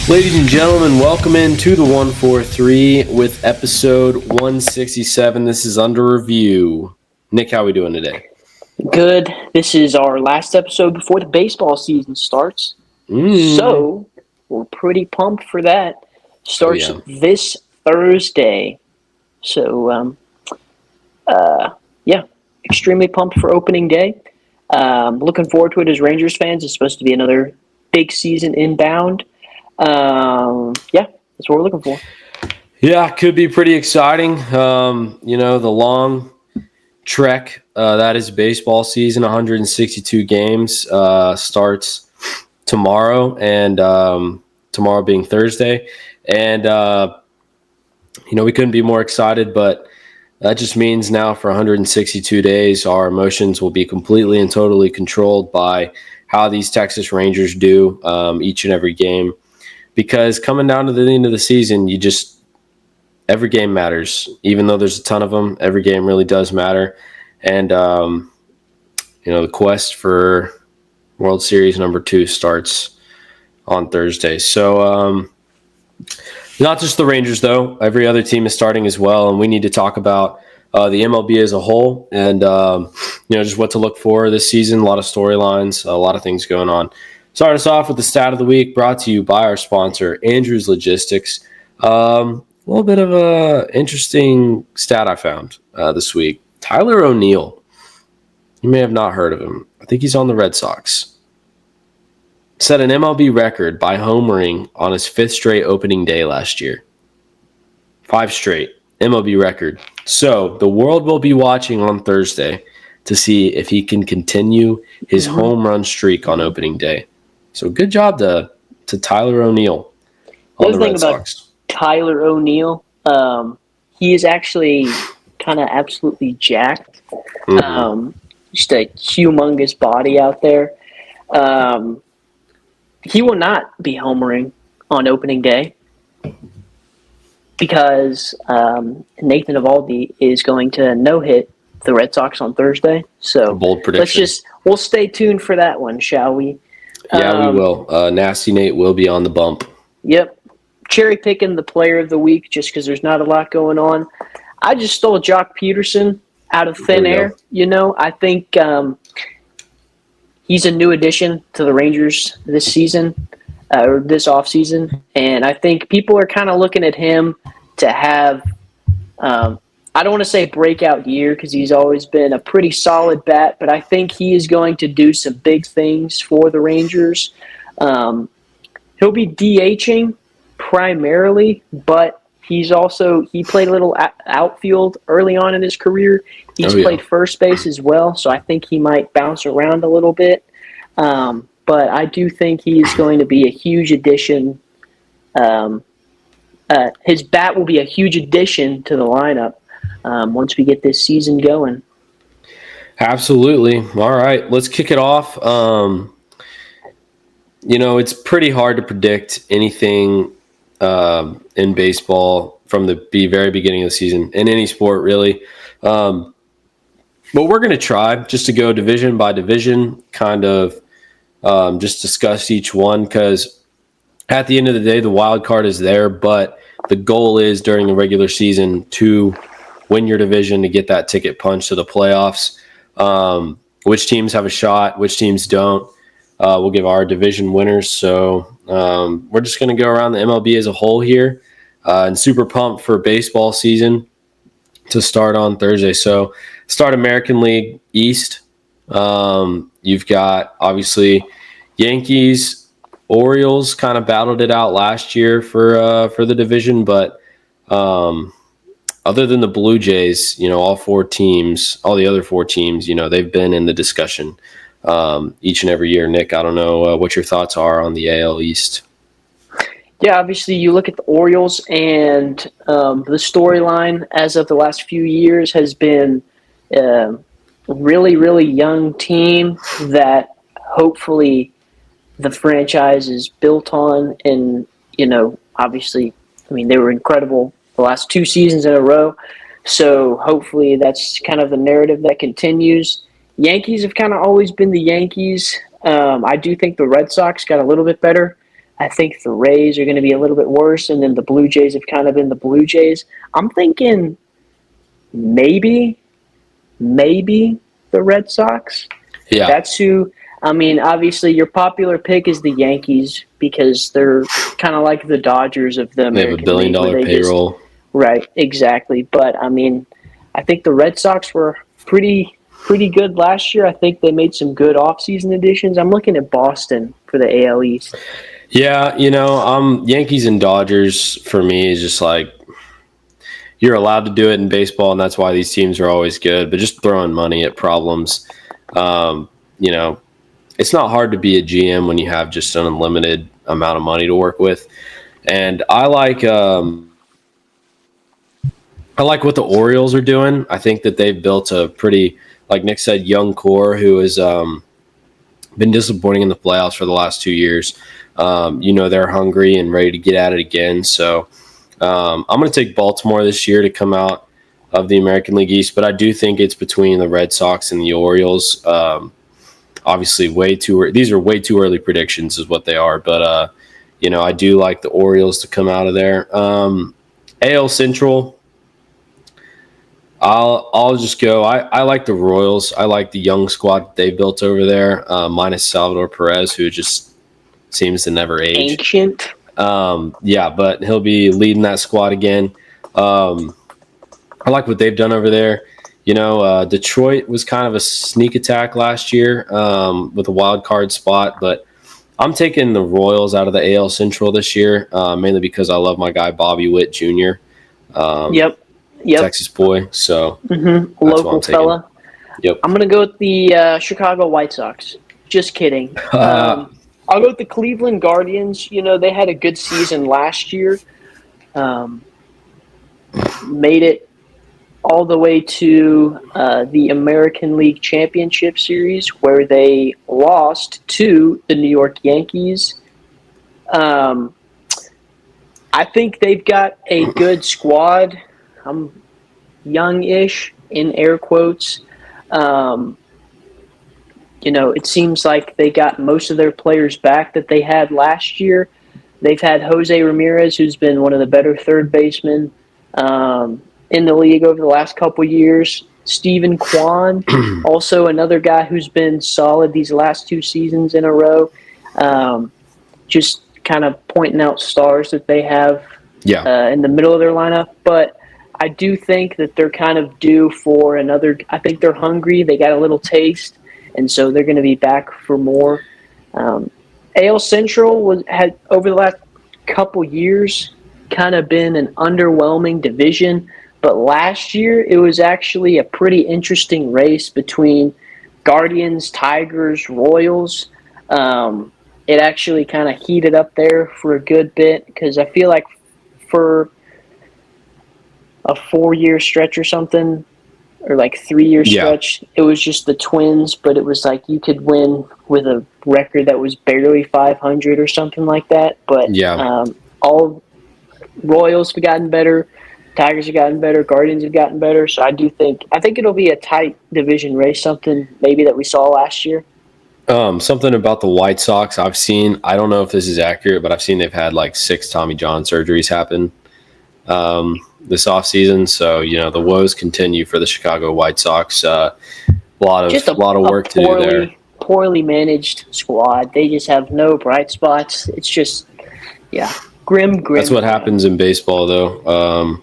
Ladies and gentlemen, welcome into the 143 with episode 167. This is under review. Nick, how are we doing today? Good. This is our last episode before the baseball season starts. So, we're pretty pumped for that. Starts this Thursday. So, extremely pumped for opening day. Looking forward to it as Rangers fans. It's supposed to be another big season inbound. That's what we're looking for. Yeah, could be pretty exciting. The long trek that is baseball season, 162 games, starts tomorrow, and tomorrow being Thursday. And, we couldn't be more excited, but that just means now for 162 days, our emotions will be completely and totally controlled by how these Texas Rangers do each and every game. Because coming down to the end of the season, every game matters. Even though there's a ton of them, every game really does matter. And, the quest for World Series number 2 starts on Thursday. So, not just the Rangers, though. Every other team is starting as well, and we need to talk about the MLB as a whole and, just what to look for this season. A lot of storylines, a lot of things going on. Start us off with the stat of the week, brought to you by our sponsor, Andrews Logistics. A little bit of an interesting stat I found this week. Tyler O'Neill. You may have not heard of him. I think he's on the Red Sox. Set an MLB record by homering on his 5th straight opening day last year. 5 straight. MLB record. So the world will be watching on Thursday to see if he can continue his home run streak on opening day. So good job to Tyler O'Neill on the Red Sox. Tyler O'Neill, he is actually kind of absolutely jacked. Just a humongous body out there. He will not be homering on opening day because Nathan Eovaldi is going to no-hit the Red Sox on Thursday. So a bold prediction. We'll stay tuned for that one, shall we? Yeah, we will. Nasty Nate will be on the bump. Yep. Cherry picking the player of the week just because there's not a lot going on. I just stole Jock Peterson out of thin air. I think he's a new addition to the Rangers this season or this offseason. And I think people are kind of looking at him to have I don't want to say breakout year because he's always been a pretty solid bat, but I think he is going to do some big things for the Rangers. He'll be DHing primarily, but he played a little outfield early on in his career. He's played first base as well, so I think he might bounce around a little bit. But I do think he's going to be a huge addition. His bat will be a huge addition to the lineup once we get this season going. Absolutely. All right, let's kick it off. It's pretty hard to predict anything in baseball from the very beginning of the season, in any sport really. But we're going to try just to go division by division, kind of just discuss each one, because at the end of the day, the wild card is there, but the goal is during the regular season to win your division to get that ticket punch to the playoffs. Which teams have a shot, which teams don't. We'll give our division winners. So we're just going to go around the MLB as a whole here and super pumped for baseball season to start on Thursday. So start American League East. You've got, obviously, Yankees, Orioles kind of battled it out last year for the division, but other than the Blue Jays, all the other 4 teams, they've been in the discussion each and every year. Nick, I don't know what your thoughts are on the AL East. Yeah, obviously you look at the Orioles, and the storyline as of the last few years has been a really, really young team that hopefully the franchise is built on. And, obviously, they were incredible the last 2 seasons in a row. So hopefully that's kind of the narrative that continues. Yankees have kind of always been the Yankees. I do think the Red Sox got a little bit better I think the Rays are going to be a little bit worse, and then the Blue Jays have kind of been the Blue Jays. I'm thinking maybe the Red Sox. Yeah. That's who. I mean, obviously, your popular pick is the Yankees because they're kind of like the Dodgers of the They have American $1 League. billion payroll. Right, exactly. But I mean, I think the Red Sox were pretty good last year. I think they made some good offseason additions. I'm looking at Boston for the AL East. Yeah, Yankees and Dodgers for me is just like you're allowed to do it in baseball, and that's why these teams are always good. But just throwing money at problems, you know, it's not hard to be a GM when you have just an unlimited amount of money to work with. And I like what the Orioles are doing. I think that they've built a pretty, like Nick said, young core who has been disappointing in the playoffs for the last 2 years. They're hungry and ready to get at it again. So I'm going to take Baltimore this year to come out of the American League East, but I do think it's between the Red Sox and the Orioles. Obviously, these are way too early predictions is what they are, but I do like the Orioles to come out of there. AL Central, I'll just go. I like the Royals. I like the young squad that they built over there, minus Salvador Perez, who just seems to never age. Ancient. But he'll be leading that squad again. I like what they've done over there. Detroit was kind of a sneak attack last year with a wild card spot, but I'm taking the Royals out of the AL Central this year, mainly because I love my guy Bobby Witt Jr. Yep. Texas boy. So local fella. Yep. I'm gonna go with the Chicago White Sox. Just kidding. I'll go with the Cleveland Guardians. They had a good season last year. Made it all the way to the American League Championship Series, where they lost to the New York Yankees. I think they've got a good squad. I'm young-ish, in air quotes. It seems like they got most of their players back that they had last year. They've had Jose Ramirez, who's been one of the better third basemen in the league over the last couple years. Steven Kwan, also another guy who's been solid these last 2 seasons in a row. Just kind of pointing out stars that they have in the middle of their lineup. But I do think that they're kind of due for another. I think they're hungry. They got a little taste, and so they're going to be back for more. AL Central had over the last couple years kind of been an underwhelming division, but last year it was actually a pretty interesting race between Guardians, Tigers, Royals. It actually kind of heated up there for a good bit because I feel like for a 4-year stretch or something, or like 3-year stretch, it was just the Twins, but it was like you could win with a record that was barely 500 or something like that. But all Royals have gotten better, Tigers have gotten better, Guardians have gotten better. So I think it'll be a tight division race, something maybe that we saw last year. Something about the White Sox I've seen, I don't know if this is accurate, but I've seen they've had like 6 Tommy John surgeries happen this offseason. So, the woes continue for the Chicago White Sox. A lot of work to do there. Poorly managed squad. They just have no bright spots. It's just, grim. That's what happens in baseball, though.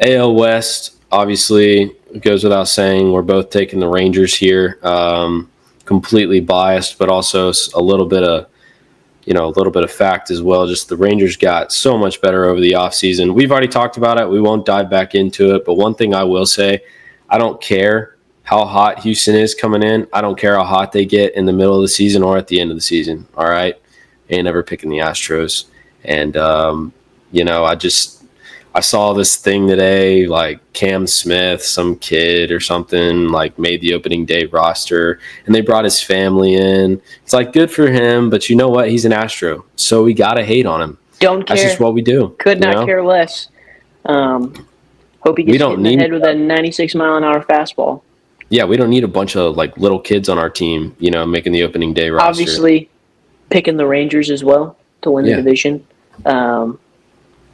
AL West, obviously, it goes without saying. We're both taking the Rangers here. Completely biased, but also a little bit of fact as well. Just the Rangers got so much better over the offseason. We've already talked about it. We won't dive back into it. But one thing I will say, I don't care how hot Houston is coming in. I don't care how hot they get in the middle of the season or at the end of the season. All right? Ain't never picking the Astros. And, I saw this thing today, like Cam Smith, some kid or something, like made the opening day roster, and they brought his family in. It's like good for him, but you know what? He's an Astro, so we gotta hate on him. Don't care. That's just what we do. Could not care less. Hope he gets hit in the head with a 96-mile-an-hour fastball. Yeah, we don't need a bunch of little kids on our team, making the opening day roster. Obviously, picking the Rangers as well. to win the division.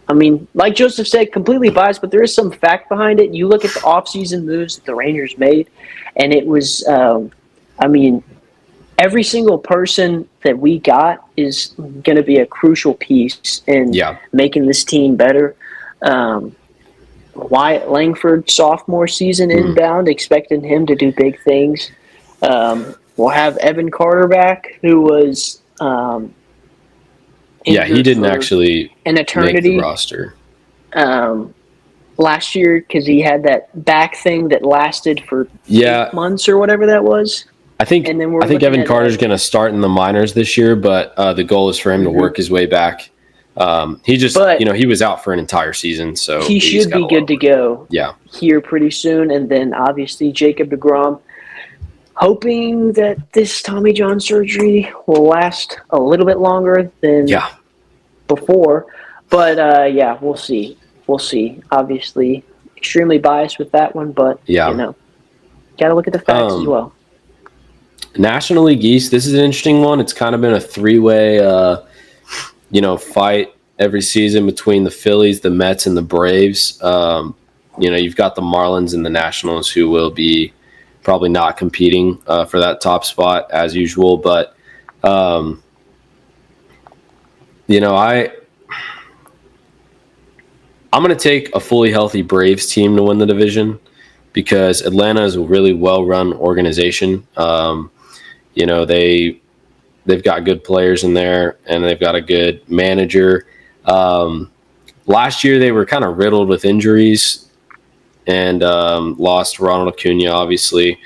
I mean, like Joseph said, completely biased, but there is some fact behind it. You look at the offseason moves that the Rangers made, and it was, I mean, every single person that we got is going to be a crucial piece in making this team better. Wyatt Langford, sophomore season inbound, expecting him to do big things. We'll have Evan Carter back, who was he didn't actually an eternity make the roster last year because he had that back thing that lasted for 8 months or whatever that was. I think Evan Carter's going to start in the minors this year, but the goal is for him to work his way back. He just, he was out for an entire season, so he should be good to go. Here pretty soon, and then obviously Jacob deGrom. Hoping that this Tommy John surgery will last a little bit longer than before. But, we'll see. We'll see. Obviously, extremely biased with that one, but, got to look at the facts as well. National League East, this is an interesting one. It's kind of been a three-way, fight every season between the Phillies, the Mets, and the Braves. You've got the Marlins and the Nationals who will be probably not competing for that top spot as usual. But, I'm going to take a fully healthy Braves team to win the division because Atlanta is a really well-run organization. They've got good players in there, and they've got a good manager. Last year, they were kind of riddled with injuries and lost Ronald Acuna, obviously,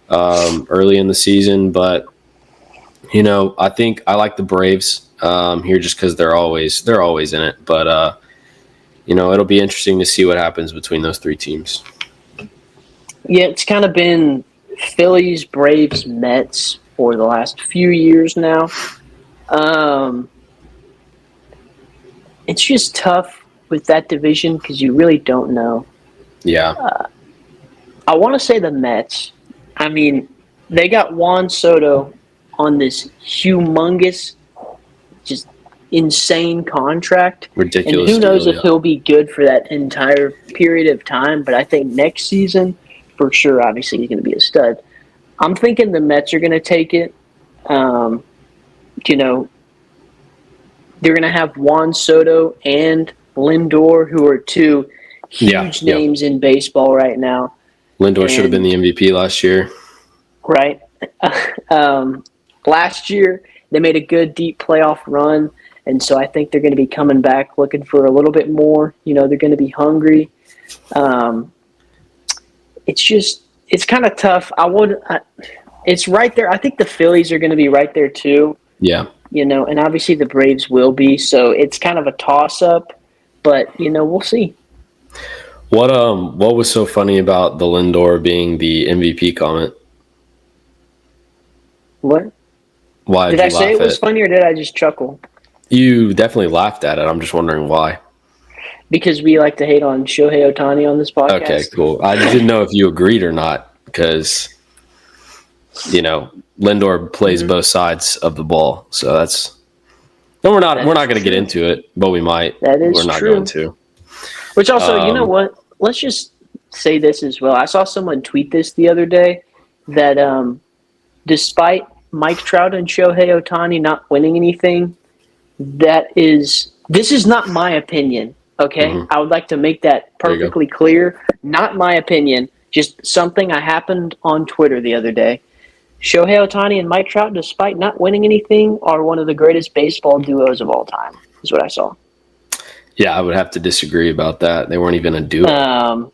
early in the season. But, I think I like the Braves here just because they're always in it. But, it'll be interesting to see what happens between those three teams. Yeah, it's kind of been Phillies, Braves, Mets for the last few years now. It's just tough with that division because you really don't know. Yeah. I want to say the Mets. I mean, they got Juan Soto on this humongous, just insane contract. Ridiculous. And who knows if he'll be good for that entire period of time. But I think next season, for sure, obviously, he's going to be a stud. I'm thinking the Mets are going to take it. They're going to have Juan Soto and Lindor, who are two huge names in baseball right now. Lindor should have been the MVP last year. Right. Last year, they made a good deep playoff run, and so I think they're going to be coming back looking for a little bit more. They're going to be hungry. It's kind of tough. It's right there. I think the Phillies are going to be right there too. Yeah. And obviously the Braves will be. So it's kind of a toss-up, but we'll see. What was so funny about the Lindor being the MVP comment? What? Why did I say it was funny, or did I just chuckle? You definitely laughed at it. I'm just wondering why. Because we like to hate on Shohei Ohtani on this podcast. Okay, cool. I didn't know if you agreed or not because, Lindor plays both sides of the ball. So that's – no, we're not going to get into it, but we might. That is We're not true. going to. Which also, you know what? Let's just say this as well. I saw someone tweet this the other day that despite Mike Trout and Shohei Ohtani not winning anything, this is not my opinion. Okay, I would like to make that perfectly clear. Not my opinion, just something I happened on Twitter the other day. Shohei Ohtani and Mike Trout, despite not winning anything, are one of the greatest baseball duos of all time, is what I saw. Yeah, I would have to disagree about that. They weren't even a duo.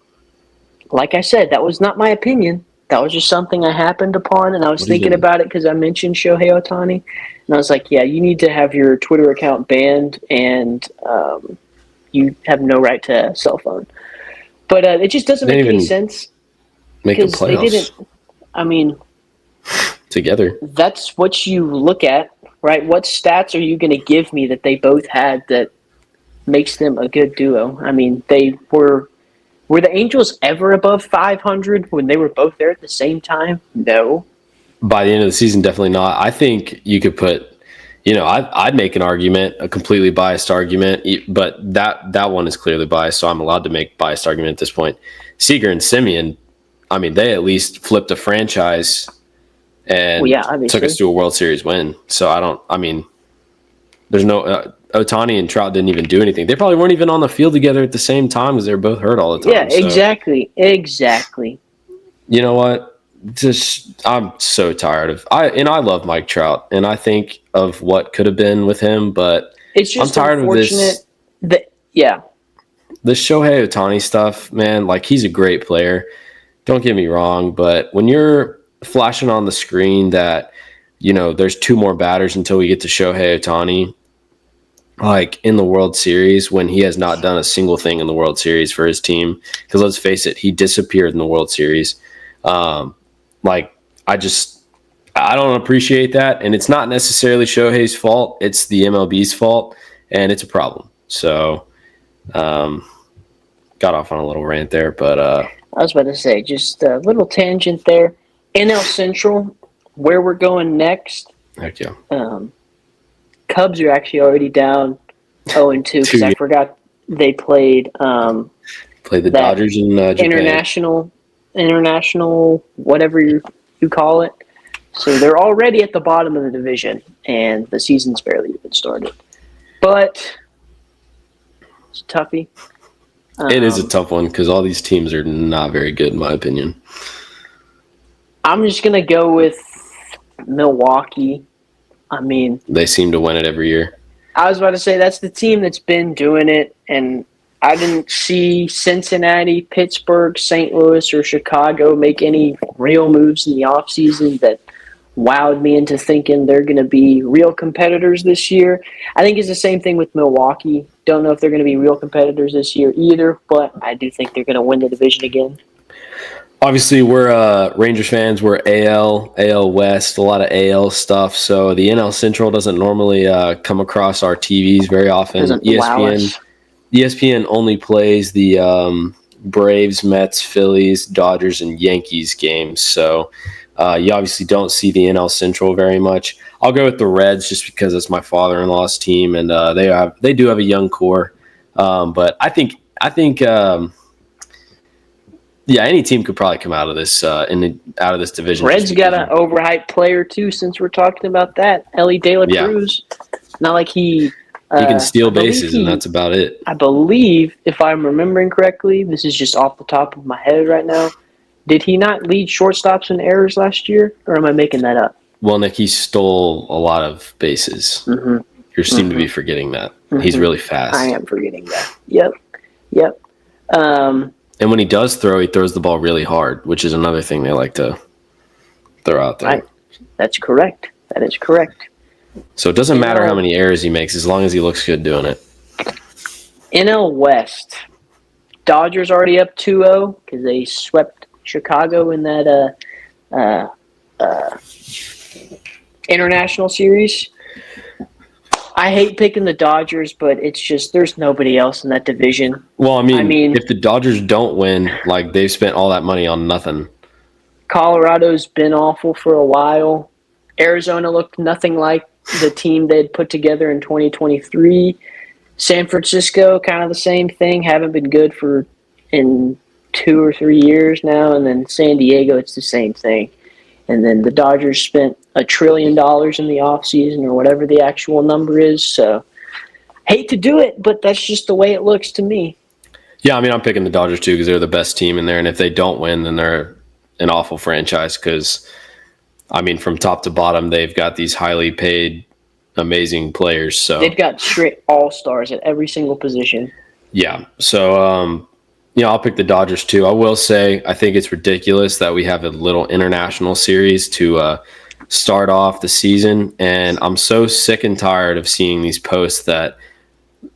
Like I said, that was not my opinion. That was just something I happened upon, and I was thinking about it because I mentioned Shohei Ohtani. And I was like, yeah, you need to have your Twitter account banned, and you have no right to a cell phone. But it just doesn't make any sense. Make the playoffs. They didn't. I mean, together. That's what you look at, right? What stats are you going to give me that they both had that makes them a good duo? I mean, they were the Angels ever above 500 when they were both there at the same time? No. By the end of the season, definitely not. I think you could put I'd make an argument, a completely biased argument, but that one is clearly biased, so I'm allowed to make a biased argument at this point. Seager and Simeon, I mean, they at least flipped a franchise and took us to a World Series win. So there's no Ohtani and Trout didn't even do anything. They probably weren't even on the field together at the same time because they were both hurt all the time. Yeah, exactly. You know what? I'm so tired of I love Mike Trout, and I think of what could have been with him, but it's just I'm tired of this. This Shohei Ohtani stuff, man. Like, he's a great player. Don't get me wrong, but when you're flashing on the screen that there's 2 more batters until we get to Shohei Ohtani, like in the World Series, when he has not done a single thing in the World Series for his team, because let's face it, he disappeared in the World Series. I don't appreciate that, and it's not necessarily Shohei's fault. It's the MLB's fault, and it's a problem. So, got off on a little rant there, but I was about to say, just a little tangent there. NL Central, where we're going next. Heck yeah. Cubs are actually already down 0-2 because I forgot they played the Dodgers in Japan. International, whatever you call it. So they're already at the bottom of the division, and the season's barely even started. But it's a toughie. It is a tough one because all these teams are not very good, in my opinion. I'm just going to go with Milwaukee. I mean, they seem to win it every year. I was about to say that's the team that's been doing it, and I didn't see Cincinnati, Pittsburgh, St. Louis, or Chicago make any real moves in the offseason that wowed me into thinking they're going to be real competitors this year. I think it's the same thing with Milwaukee. Don't know if they're going to be real competitors this year either, but I do think they're going to win the division again. Obviously, we're Rangers fans. We're AL West, a lot of AL stuff. So the NL Central doesn't normally come across our TVs very often. ESPN only plays the Braves, Mets, Phillies, Dodgers, and Yankees games. So you obviously don't see the NL Central very much. I'll go with the Reds just because it's my father-in-law's team, and they do have a young core. But I think any team could probably come out of this out of this division. Reds got an overhyped player too. Since we're talking about that, Ellie De La Cruz. Not like he can steal bases, and that's about it. I believe, if I'm remembering correctly, this is just off the top of my head right now. Did he not lead shortstops in errors last year, or am I making that up? Well, Nick, he stole a lot of bases. Mm-hmm. You seem to be forgetting that. Mm-hmm. He's really fast. I am forgetting that. Yep. And when he does throw, he throws the ball really hard, which is another thing they like to throw out there. That's correct. That is correct. So it doesn't matter how many errors he makes as long as he looks good doing it. NL West. Dodgers already up 2-0 because they swept Chicago in that international series. I hate picking the Dodgers, but it's just there's nobody else in that division. Well, I mean, if the Dodgers don't win, like, they've spent all that money on nothing. Colorado's been awful for a while. Arizona looked nothing like the team they'd put together in 2023. San Francisco, kind of the same thing. Haven't been good in 2 or 3 years now. And then San Diego, it's the same thing. And then the Dodgers spent $1 trillion in the offseason or whatever the actual number is. So, hate to do it, but that's just the way it looks to me. Yeah, I mean, I'm picking the Dodgers too because they're the best team in there. And if they don't win, then they're an awful franchise because, I mean, from top to bottom, they've got these highly paid, amazing players. So they've got straight all-stars at every single position. Yeah. So, I'll pick the Dodgers too. I will say I think it's ridiculous that we have a little international series to start off the season. And I'm so sick and tired of seeing these posts that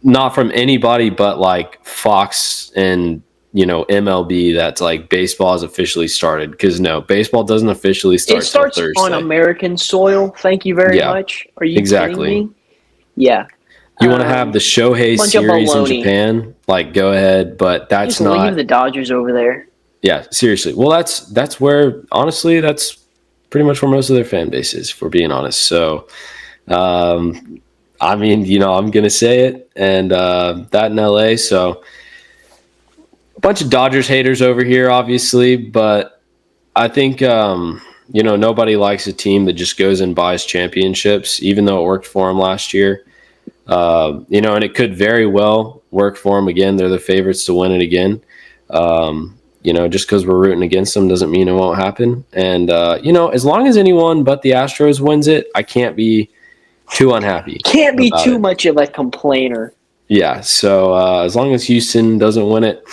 not from anybody but like Fox and, MLB that's like baseball has officially started. Because no, baseball doesn't officially start. It starts on American soil. Thank you very much. Are you kidding me? Yeah. You want to have the Shohei series in Japan? Like, go ahead, but that's just not. Leave the Dodgers over there. Yeah, seriously. Well, that's where, honestly, that's pretty much where most of their fan base is, if we're being honest. So, I mean, I'm going to say it, and that in LA. So a bunch of Dodgers haters over here, obviously, but I think, nobody likes a team that just goes and buys championships, even though it worked for them last year. And it could very well work for them again. They're the favorites to win it again. Just because we're rooting against them doesn't mean it won't happen. And, as long as anyone but the Astros wins it, I can't be too unhappy. Can't be too much of a complainer. Yeah, so as long as Houston doesn't win it.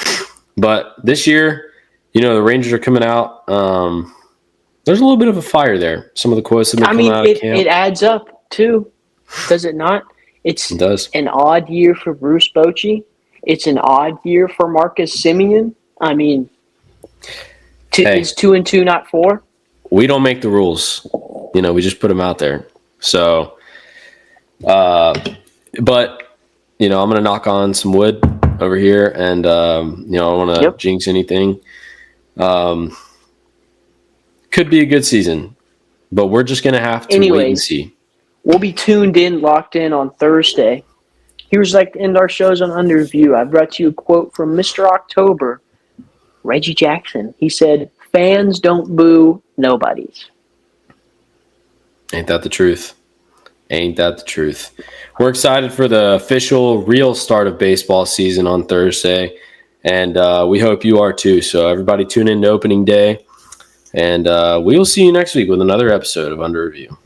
But this year, the Rangers are coming out. There's a little bit of a fire there. Some of the quotes have been coming out of camp. It adds up, too. Does it not? It does. An odd year for Bruce Bochy. It's an odd year for Marcus Semien. I mean, is 2-2 not 4? We don't make the rules. We just put them out there. So, but, I'm going to knock on some wood over here, and, I don't want to jinx anything. Could be a good season, but we're just going to have to wait and see. We'll be tuned in, locked in on Thursday. Here's to end our shows on Under Review. I brought you a quote from Mr. October, Reggie Jackson. He said, "Fans don't boo nobodies." Ain't that the truth? Ain't that the truth? We're excited for the official, real start of baseball season on Thursday, and we hope you are too. So everybody tune in to opening day, and we will see you next week with another episode of Under Review.